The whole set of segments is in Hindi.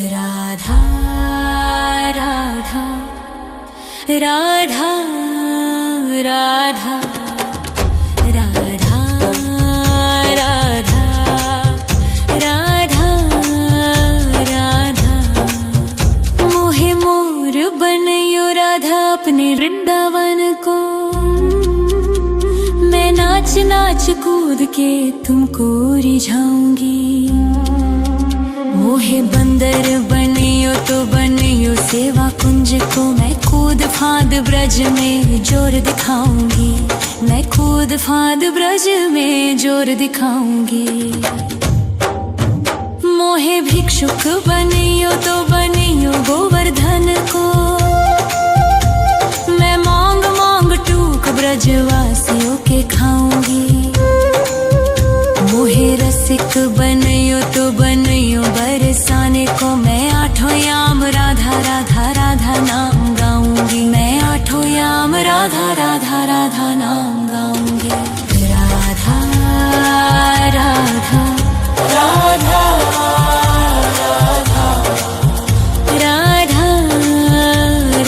राधा राधा राधा राधा राधा राधा राधा राधा मोहे मोर बनयो राधा अपने वृंदावन को। मैं नाच नाच कूद के तुमको रिझाऊंगी। मोहे बंदर बनियो तो बनियो सेवा कुंज को। मैं कूद फांद ब्रज में जोर दिखाऊंगी। मैं कूद फांद ब्रज में जोर दिखाऊंगी। मोहे भिक्षुक बनियो तो बनियो गोवर्धन को। मैं मांग मांग टूक ब्रजवासियों के खाऊंगी। मोहे रसिक बनियो तो बनियो बरसाने को। मैं आठों याम राधा राधा राधा नाम गाऊंगी। मैं आठों याम राधा राधा राधा नाम गाऊंगी। राधा राधा राधा राधा राधा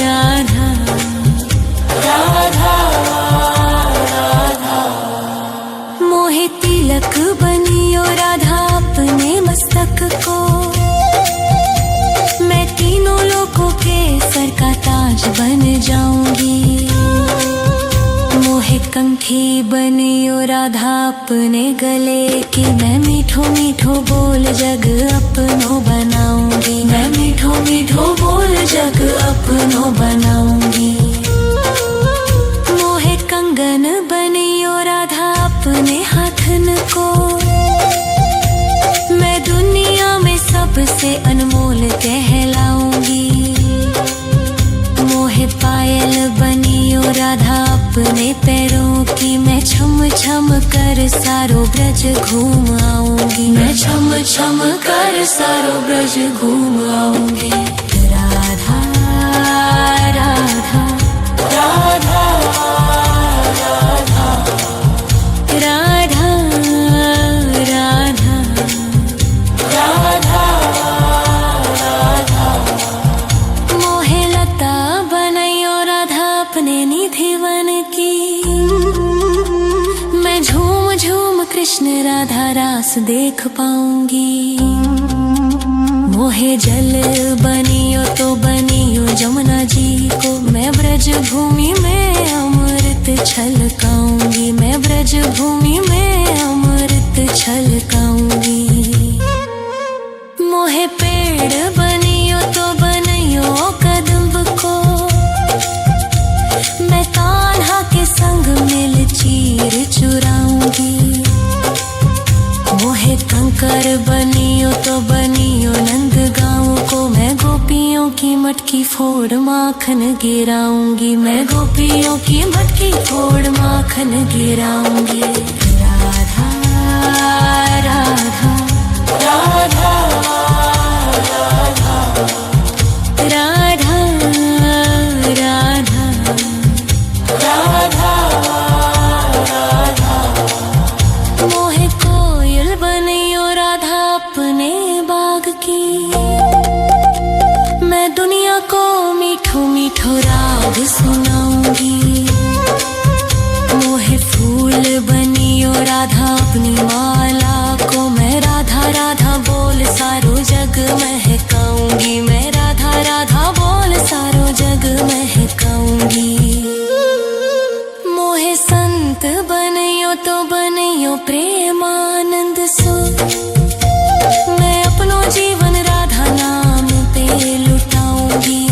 राधा राधा मोहे तिलक बनियो राधा अपने मस्तक को। मैं तीनों लोगों के सर का ताज बन जाऊंगी। मोहे कंठी बनियो राधा अपने गले की। मैं मीठो मीठो बोल जग अपनो बनाऊंगी। मैं मीठो मीठो बोल जग अपनो बनाऊंगी। मोहे कंगन बनियो राधा अपने हाथन को। मैं दुनिया में सबसे अनमोल कहलाऊंगी। मोहे पायल बनियो राधा अपने पैरों की। मैं छम छम कर सारो ब्रज घूम आऊंगी। मैं छम छम कर सारो ब्रज घूम आऊंगी। राधा राधा राधा राधा राधा राधा राधा राधा मोहे लता बनयो राधा अपने निधिवन की। मैं झूम झूम कृष्ण राधा रास देख पाऊंगी। मोहे जल बनियो तो बनियो जमुना जी को। मैं ब्रज भूमि में अमृत छलकाऊंगी। मैं ब्रज भूमि में अमृत छलकाऊंगी। मोहे पेड़ बनियो तो बनियो कदम्ब को। मैं कान्हा के संग मिल चीर चुराऊंगी। मोहे कंकर बनियो तो बनियो नंद गाँव को। मैं गोपियों की मटकी फोड़ माखन गिराऊंगी। मैं गोपियों की मटकी फोड़ माखन गिराऊंगी। राधा राधा राधा राधा राधा राधा राधा राधा मोहे कोयल बनियो राधा अपने बाग की। मैं दुनिया को मीठो मीठो राग सुनाऊंगी। मोहे फूल बनियो राधा अपनी माला को। मैं राधा राधा बोल सारो जग महकाऊंगी। मैं राधा राधा बोल सारो जग महकाऊंगी। मोहे संत बनियो तो बनियो प्रेमानंद सो। मैं अपनो जीवन राधा नाम पे लुटाऊंगी।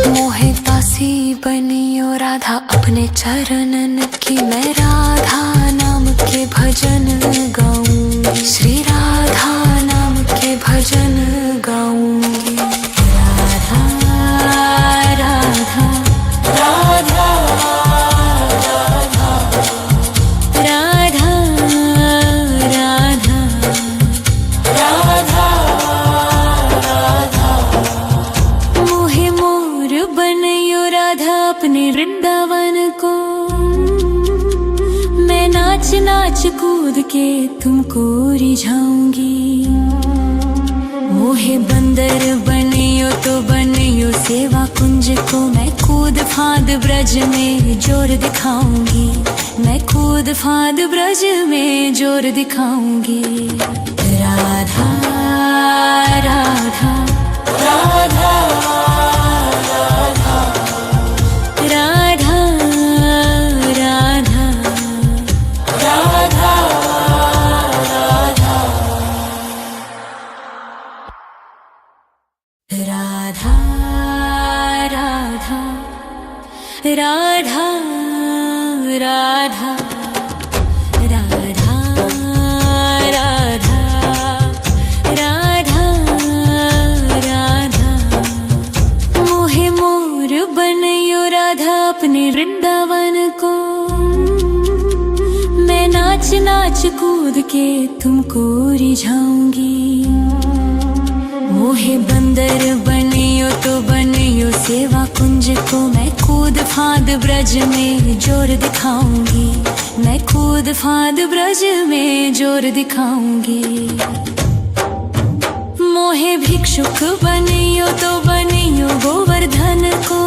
मोहे दासी बनियो राधा अपने चरणन की। मैं राधा नाम के भजन गाऊंगी। श्री राधा नाम के भजन गाऊंगी। राधा राधा राधा राधा राधा राधा राधा राधा मोहे मोर बनयो राधा अपने वृंदावन को। मैं नाच नाच कूद के तुमको रिझाऊंगी। मोहे बंदर बनियो तो बनियो सेवा कुंज को, मैं कूद फांद ब्रज में जोर दिखाऊंगी, मैं कूद फांद ब्रज में जोर दिखाऊंगी। राधा राधा राधा राधा राधा राधा राधा राधा राधा राधा राधा राधा राधा मोहे मोर बनयो राधा अपने वृंदावन को, मैं नाच नाच कूद के तुमको रिझाऊंगी। मोहे बंदर बनियो तो बनियो सेवा कुंज को, मैं कूद फांद ब्रज में जोर दिखाऊंगी, मैं कूद फांद ब्रज में जोर दिखाऊंगी। मोहे भिक्षुक बनियो तो बनियो गोवर्धन को,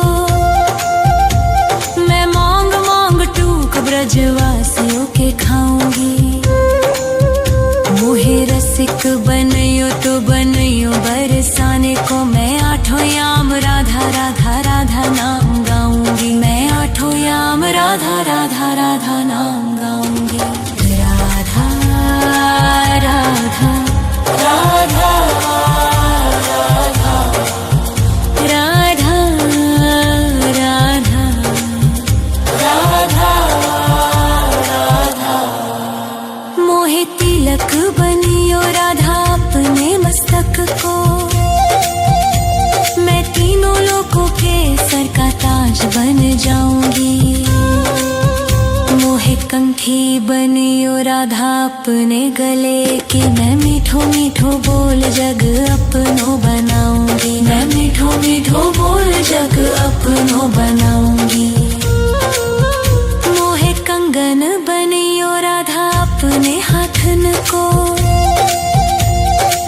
मैं मांग मांग टूक ब्रजवासियों के खाऊंगी। मोहे रसिक बनियो तो बनियो बरसाने को, मैं आठों याम राधा राधा राधा नाम गाऊंगी, मैं आठों याम राधा राधा राधा नाम गाऊंगी। राधा राधा राधा राधा राधा राधा राधा राधा मोहे तिलक बनियो राधा अपने मस्तक को, मैं तीनों लोगों के सर का ताज बन जाऊंगी। मोहे कंठी बनियो राधा अपने गले की, मैं मीठो मीठो बोल जग अपनो बनाऊंगी, मैं मीठो मीठो बोल जग अपनो बनाऊंगी। मोहे कंगन बनियो राधा अपने हाथन को,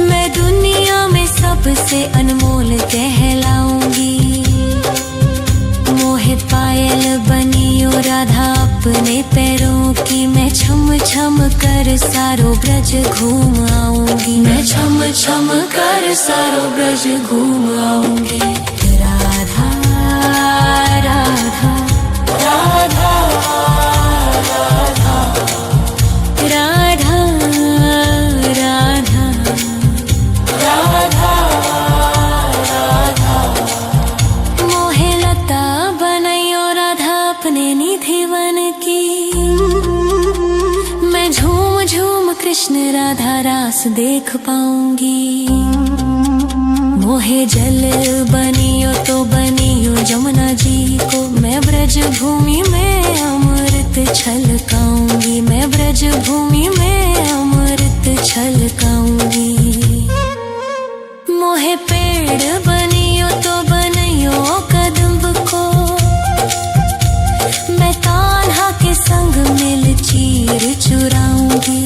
मैं दुनिया में सबसे अनमोल कहलाऊंगी। मोहे पायल बनियो राधा अपने पैरों की, मैं छम छम कर सारो ब्रज घूम आऊंगी, मैं छम छम कर सारो ब्रज घूम आऊंगी। राधा राधा राधा राधा राधा राधा राधा राधा मोहे लता बनयो राधा अपने निधि वन की, मैं झूम झूम कृष्ण राधा रास देख पाऊंगी। मोहे जल बनियो तो बनियो जमुना जी को, मैं ब्रज भूमि में अमृत छलकाऊंगी, मैं ब्रज भूमि में अमृत छलकाऊंगी। मोहे पेड़ बनियो तो बनियो कदम्ब को, मैं कान्हा के संग मिल चीर चुराऊंगी।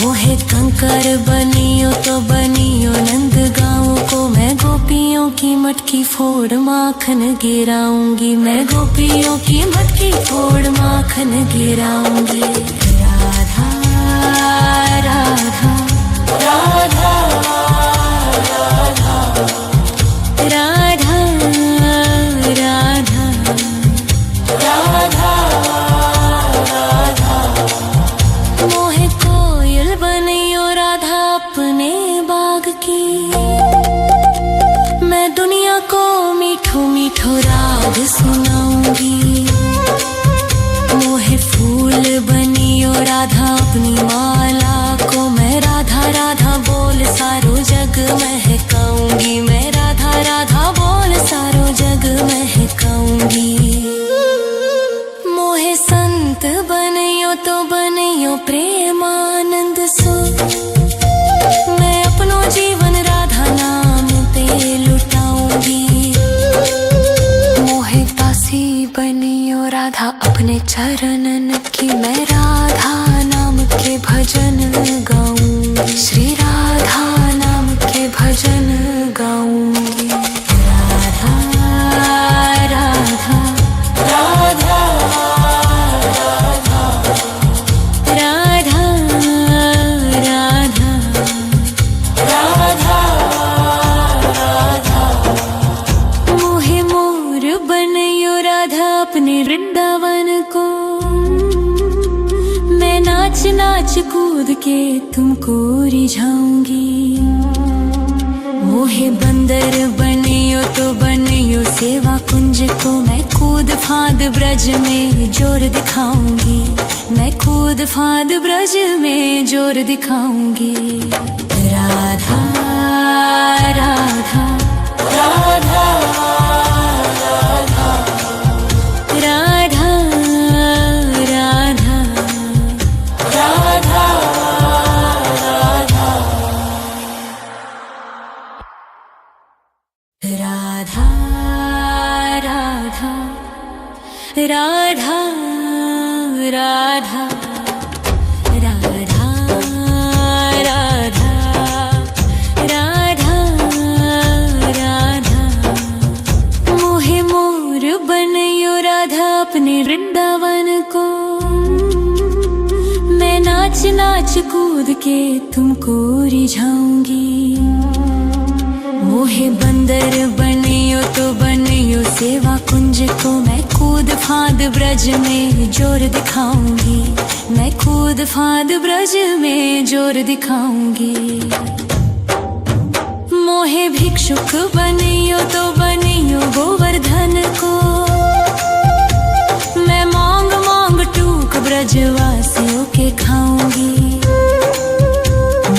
मोहे कंकर बनियो तो बनियो नंद गाँव को, मैं गोपियों की मटकी फोड़ माखन गिराऊंगी, मैं गोपियों की मटकी फोड़ माखन गिराऊंगी। राधा राधा राधा राधा राधा राधा राधा राधा मोहे कोयल बनियो राधा अपने बाग की, मैं दुनिया को मीठो मीठो राग सुनाऊंगी। मोहे फूल बनियो राधा अपनी माला को, मैं राधा राधा बोल सारो जग महकाऊंगी, मैं राधा राधा बोल सारो जग महकाऊंगी। मोहे संत बनियो तो बनियो प्रेमानंद सो, मैं अपनो जीवन राधा नाम पे लुटाऊंगी। मोहे दासी बनियो राधा अपने चरणन की, मैं राधा नाम के भजन गाऊंगी, श्री राधा नाम कूद के तुमको रिझाऊंगी। मोहे बंदर बनियो तो बनियो सेवा कुंज को, मैं कूद फांद ब्रज में जोर दिखाऊंगी। मैं कूद फांद ब्रज में जोर दिखाऊंगी। राधा राधा राधा राधा राधा राधा राधा राधा राधा राधा राधा राधा राधा राधा मोहे मोर बनयो राधा अपने वृंदावन को। मैं नाच नाच कूद के तुमको रिझाऊंगी। मोहे बंदर बनियो तो बनियो सेवा कुंज को, मैं कूद फांद ब्रज में जोर दिखाऊंगी। मैं कूद फांद ब्रज में जोर दिखाऊंगी। मोहे भिक्षुक बनियो तो बनियो गोवर्धन को, मैं मांग मांग टूक ब्रजवासियों के खाऊंगी।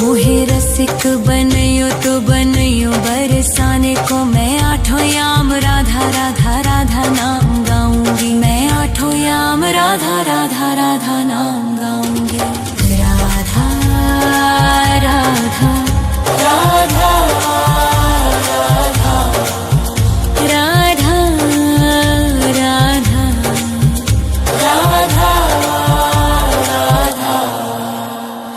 मोहे रसिक बनियो तो बनियो बरसाने को, मैं आठों याम राधा राधा राधा नाम गाऊंगी। मैं आठों याम राधा राधा राधा नाम गाऊंगी। राधा राधा राधा राधा राधा राधा राधा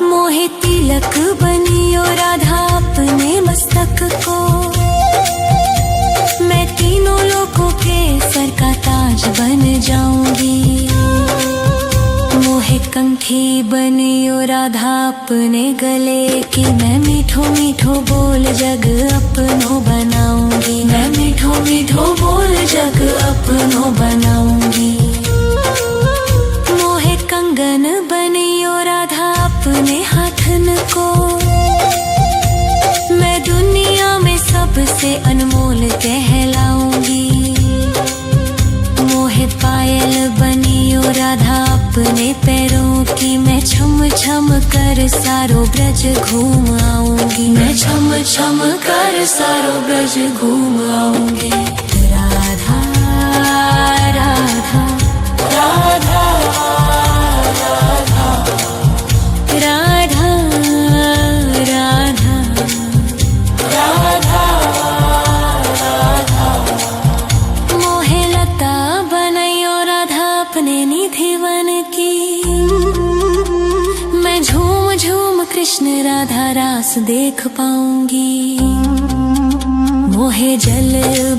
मोहे तिलक बनियो राधा अपने मस्तक को, मैं तीनों लोगों के सर का ताज बन जाऊंगी। मोहे कंठी बनियो राधा अपने गले की, मैं मीठो मीठो बोल जग अपनो बनाऊंगी। मैं मीठो मीठो बोल जग अपनो बनाऊंगी। मोहे कंगन बनियो राधा अपने हाथन को, मैं दुनिया में सबसे अनमोल कहलाऊंगी। मोहे पायल बनियो राधा अपने पैरों की, मैं छम छम कर सारो ब्रज घूम आऊंगी। मैं छम छम कर सारो ब्रज घूम आऊंगी। राधा राधा राधा राधा राधा राधा राधा राधा मोहे लता बनयो राधा अपने निधि वन की, मैं झूम झूम कृष्ण राधा रास देख पाऊंगी। मोहे जल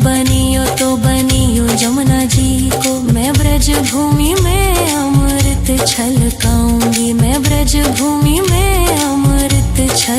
बनियो तो बनियो जमुना जी को, मैं ब्रज भूमि में अमृत छलकाऊंगी। मैं ब्रज भूमि में अमृत छल